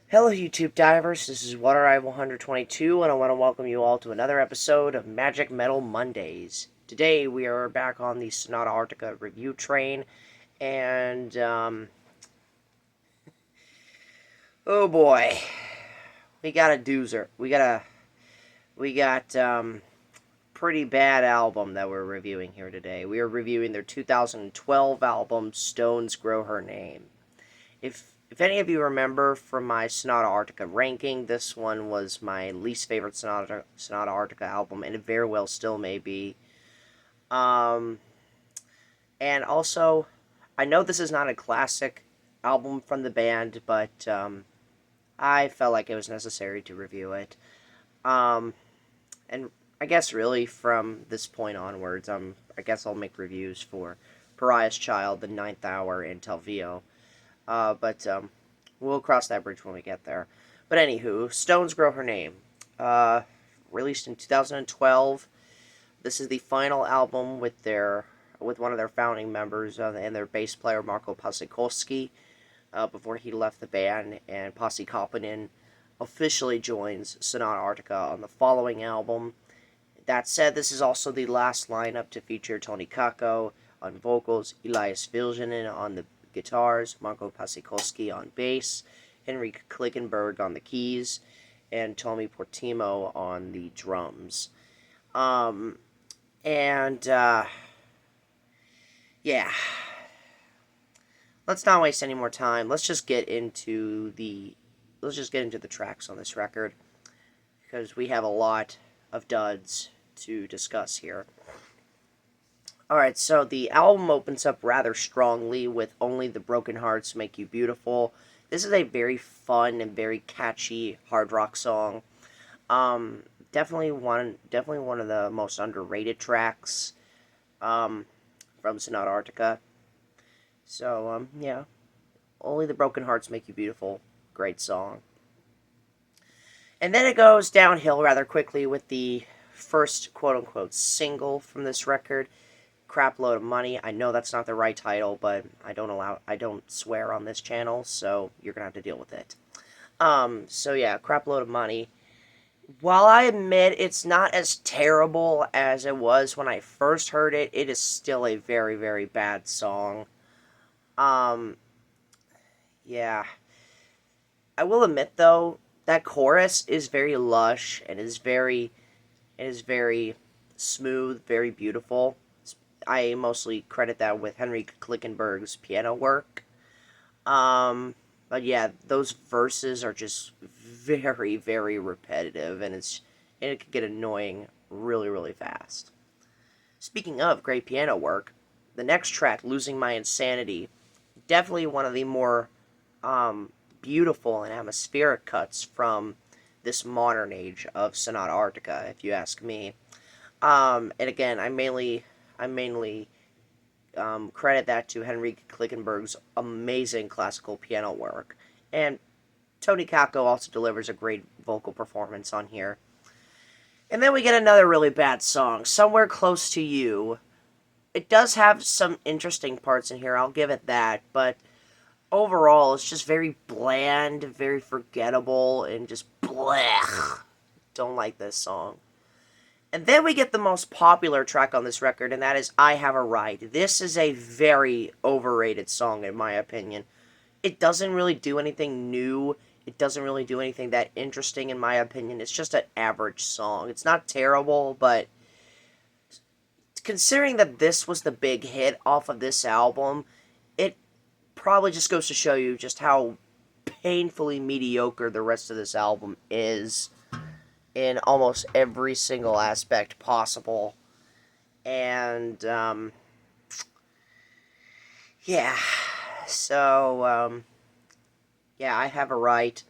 Hello, YouTube divers. This is Water Eye 122, and I want to welcome you all to another episode of Magic Metal Mondays. Today, we are back on the Sonata Arctica review train, and oh boy, we got a doozer. We got pretty bad album that we're reviewing here today. We are reviewing their 2012 album, Stones Grow Her Name. If any of you remember from my Sonata Arctica ranking, this one was my least favorite Sonata Arctica album, and it very well still may be. Um, and also, I know this is not a classic album from the band, but I felt like it was necessary to review it. Um, and I guess really from this point onwards, I guess I'll make reviews for Pariah's Child, The Ninth Hour, and Telvio. But we'll cross that bridge when we get there. But anywho, Stones Grow Her Name. Uh, Released in 2012. This is the final album with one of their founding members and their bass player Marko Pasikolski. Before he left the band, and Pasi Koponen officially joins Sonata Arctica on the following album. That said, this is also the last lineup to feature Toni Kakko on vocals, Elias Viljanen on the guitars, Marko Pasikolski on bass, Henrik Klickenberg on the keys, and Tommy Portimo on the drums. Um, and yeah, let's not waste any more time. Let's just get into the tracks on this record because we have a lot of duds to discuss here. Alright, so the album opens up rather strongly with Only the Broken Hearts Make You Beautiful. This is a very fun and very catchy hard rock song. Definitely one of the most underrated tracks from Sonata Arctica. So, yeah. Only the Broken Hearts Make You Beautiful. Great song. And then it goes downhill rather quickly with the first quote-unquote single from this record, Crap Load of Money. I know that's not the right title, but I don't swear on this channel, so you're gonna have to deal with it. So yeah, Crap Load of Money. While I admit it's not as terrible as it was when I first heard it, it is still a very, very bad song. Um, yeah. I will admit though, that chorus is very lush and is very smooth, very beautiful. I mostly credit that with Henrik Klickenberg's piano work. But yeah, those verses are just very, very repetitive, and it can get annoying really, really fast. Speaking of great piano work, the next track, Losing My Insanity, definitely one of the more beautiful and atmospheric cuts from this modern age of Sonata Arctica, if you ask me. And again, I mainly credit that to Henrik Klickenberg's amazing classical piano work. And Toni Kakko also delivers a great vocal performance on here. And then we get another really bad song, Somewhere Close to You. It does have some interesting parts in here, I'll give it that, but overall it's just very bland, very forgettable, and just blech. Don't like this song. And then we get the most popular track on this record, and that is I Have a Right. This is a very overrated song, in my opinion. It doesn't really do anything new. It doesn't really do anything that interesting, in my opinion. It's just an average song. It's not terrible, but considering that this was the big hit off of this album, it probably just goes to show you just how painfully mediocre the rest of this album is in almost every single aspect possible. And, yeah. So, yeah, I Have a Right.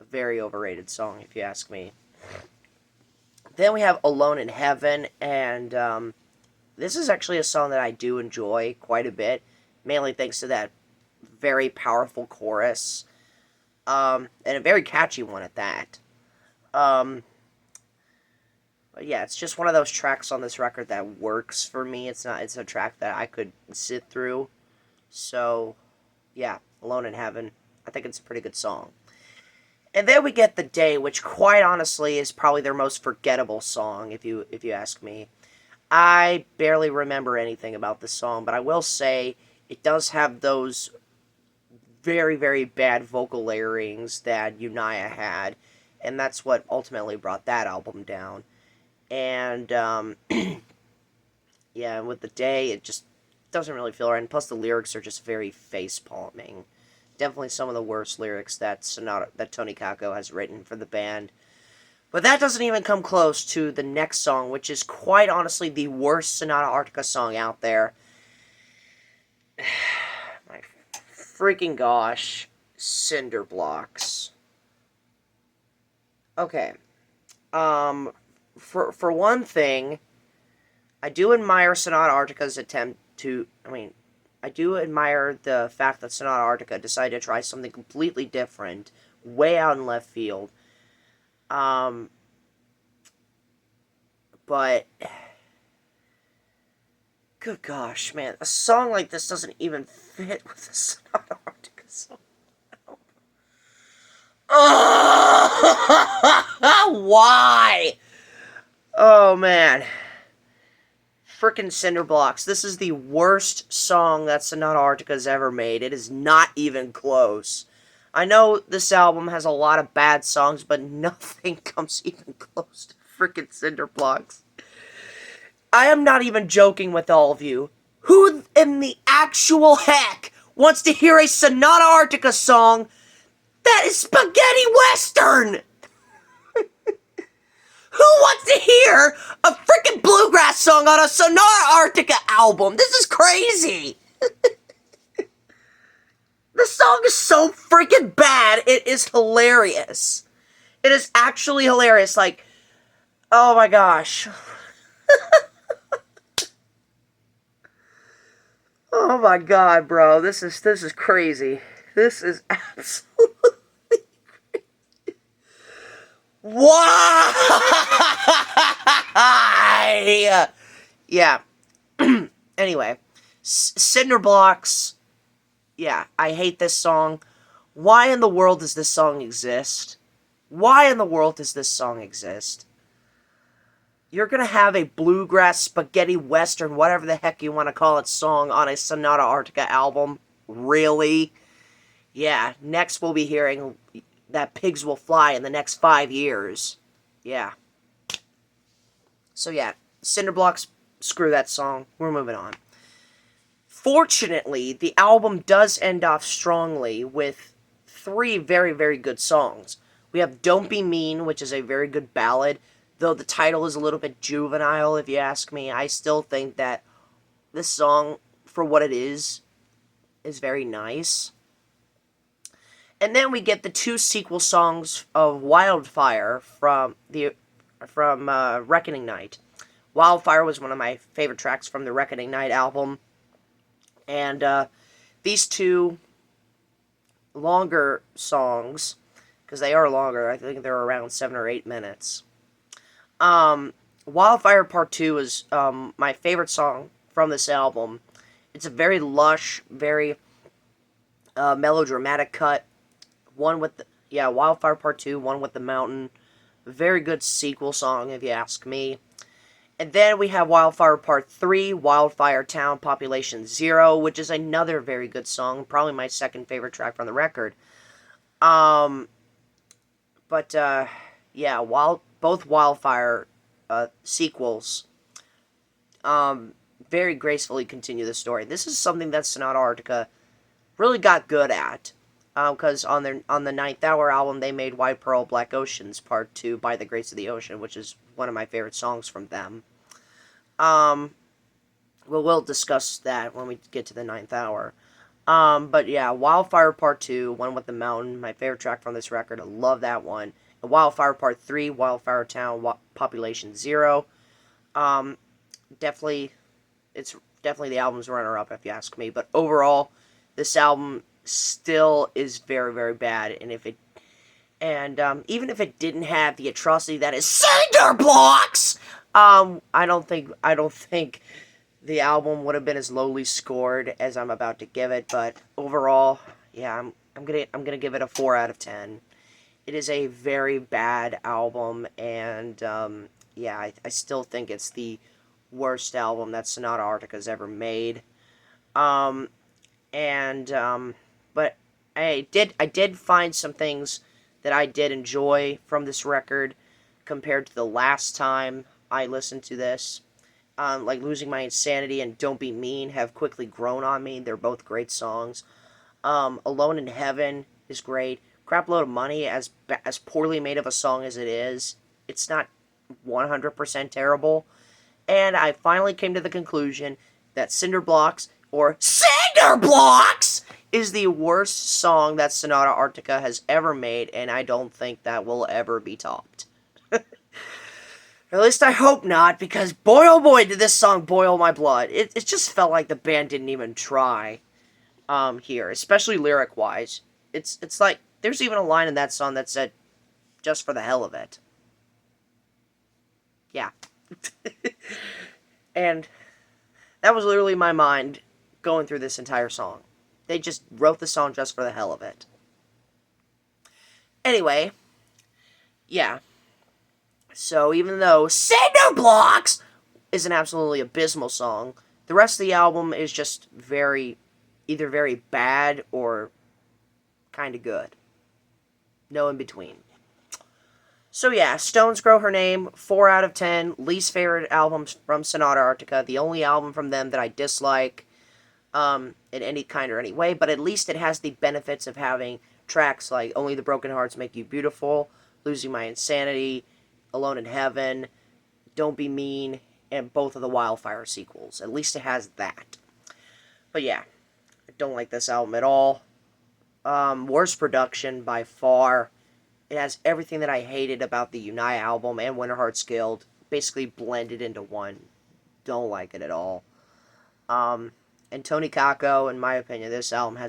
A very overrated song, if you ask me. Then we have Alone in Heaven, and, this is actually a song that I do enjoy quite a bit, mainly thanks to that very powerful chorus, and a very catchy one at that. Um, but yeah, it's just one of those tracks on this record that works for me. It's a track that I could sit through. So, yeah, Alone in Heaven. I think it's a pretty good song. And then we get The Day, which quite honestly is probably their most forgettable song, if you ask me. I barely remember anything about this song, but I will say it does have those very, very bad vocal layerings that Unaya had, and that's what ultimately brought that album down. And yeah, with The Day, it just doesn't really feel right. And plus, the lyrics are just very face palming. Definitely some of the worst lyrics that Tony Kakko has written for the band. But that doesn't even come close to the next song, which is quite honestly the worst Sonata Arctica song out there. My freaking gosh. Cinder Blocks. Okay. For one thing, I do admire Sonata Arctica's attempt to, I do admire the fact that Sonata Arctica decided to try something completely different, way out in left field. But good gosh, man, a song like this doesn't even fit with the Sonata Arctica song. Why? Oh man. Frickin' Cinder Blocks. This is the worst song that Sonata Arctica's ever made. It is not even close. I know this album has a lot of bad songs, but nothing comes even close to frickin' Cinder Blocks. I am not even joking with all of you. Who in the actual heck wants to hear a Sonata Arctica song that is spaghetti western? Who wants to hear a freaking bluegrass song on a Sonata Arctica album? This is crazy. This song is so freaking bad, it is hilarious. It is actually hilarious. Like, oh my gosh. Oh my god, bro. This is crazy. This is absolutely crazy. Why? Yeah. Anyway, Cinder Blocks. Yeah, I hate this song. Why in the world does this song exist? Why in the world does this song exist? You're gonna have a bluegrass, spaghetti western, whatever the heck you want to call it, song on a Sonata Arctica album? Really? Yeah, next we'll be hearing that Pigs Will Fly in the next 5 years. Yeah. So yeah, Cinder Blocks, screw that song. We're moving on. Fortunately, the album does end off strongly with 3 very, very good songs. We have Don't Be Mean, which is a very good ballad, though the title is a little bit juvenile, if you ask me. I still think that this song, for what it is very nice. And then we get the 2 sequel songs of Wildfire from Reckoning Night. Wildfire was one of my favorite tracks from the Reckoning Night album. And these 2 longer songs, because they are longer, I think they're around 7 or 8 minutes. Wildfire Part 2 is my favorite song from this album. It's a very lush, very melodramatic cut. Wildfire Part 2, One with the Mountain. Very good sequel song, if you ask me. And then we have Wildfire Part 3, Wildfire Town, Population 0, which is another very good song. Probably my second favorite track from the record. Both Wildfire sequels very gracefully continue the story. This is something that Sonata Arctica really got good at. Because on the Ninth Hour album, they made White Pearl, Black Oceans Part 2, By the Grace of the Ocean, which is one of my favorite songs from them. We'll discuss that when we get to the Ninth Hour. But yeah, Wildfire Part 2, One with the Mountain, my favorite track from this record. I love that one. And Wildfire Part 3, Wildfire Town, Population 0. It's definitely the album's runner-up, if you ask me. But overall, this album still is very, very bad. And even if it didn't have the atrocity that is Cinder Blocks, I don't think the album would have been as lowly scored as I'm about to give it. But overall, yeah, I'm gonna give it a 4 out of 10. It is a very bad album, and yeah, I still think it's the worst album that Sonata Arctica's ever made. Um, and but I did find some things that I did enjoy from this record compared to the last time I listened to this. Like Losing My Insanity and Don't Be Mean have quickly grown on me. They're both great songs. Alone in Heaven is great. Crap Load of Money, as poorly made of a song as it is, it's not 100% terrible. And I finally came to the conclusion that Cinder Blocks, or Cinder Blocks, is the worst song that Sonata Arctica has ever made, and I don't think that will ever be topped. At least I hope not, because boy oh boy did this song boil my blood. It just felt like the band didn't even try here, especially lyric wise. It's like there's even a line in that song that said, "Just for the hell of it." Yeah. And that was literally my mind going through this entire song. They just wrote the song just for the hell of it. Anyway, yeah. So even though Cinder Blocks is an absolutely abysmal song, the rest of the album is just either very bad or kind of good. No in between. So yeah, Stones Grow Her Name, 4 out of 10. Least favorite albums from Sonata Arctica. The only album from them that I dislike in any kind or any way, but at least it has the benefits of having tracks like Only the Broken Hearts Make You Beautiful, Losing My Insanity, Alone in Heaven, Don't Be Mean, and both of the Wildfire sequels. At least it has that. But yeah, I don't like this album at all. Worst production by far. It has everything that I hated about the Unite album and Winterheart's Guild basically blended into one. Don't like it at all. And Tony Kakko, in my opinion, this album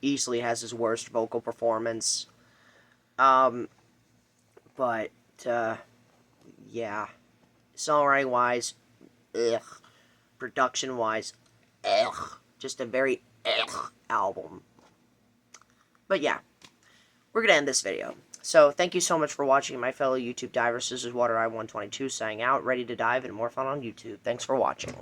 easily has his worst vocal performance. But yeah, songwriting wise, ugh. Production wise, ugh. Just a very ugh album. But yeah, we're gonna end this video. So, thank you so much for watching, my fellow YouTube divers. This is WaterEye122 signing out, ready to dive and more fun on YouTube. Thanks for watching.